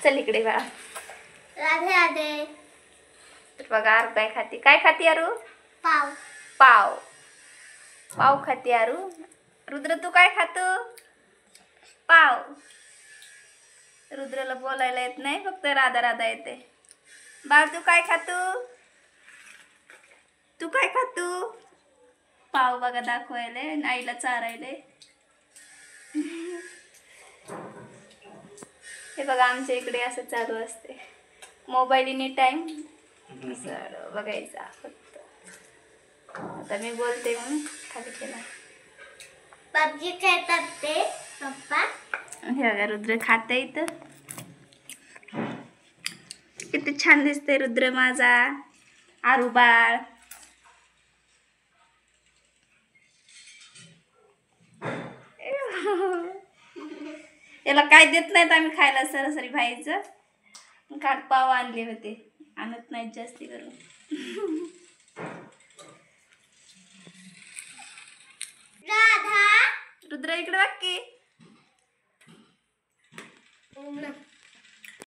चल इकडे बाळा. राधे राधे. तर बघा आरू काय खाते. काय खाते आरू? पाव. पाव. पाव खाते आरू. रुद्र तू काय खातो? पाव. रुद्रला बोलायला येत नाही, फक्त राधा राधा येते. बाळ तू काय खातो? तू काय खातो? पाव बघा दाखवायले, आईला चारायले. हे बघा आमच्या इकडे असं चालू असते. मोबाईल एनी टाइम बघायचा फक्त. आता मी बोलते म्हणून खाली केला. पबजी खेळतात ते पप्पा. हे बघा रुद्र खात इथं. किती छान दिसते रुद्र माझा. आरू बाळ. याला काय देत नाहीत आम्ही खायला, सरासरी भाईचं. काल पाव आणले होते, आणत नाहीत जास्ती करून. राधा. रुद्र इकडे बघ की.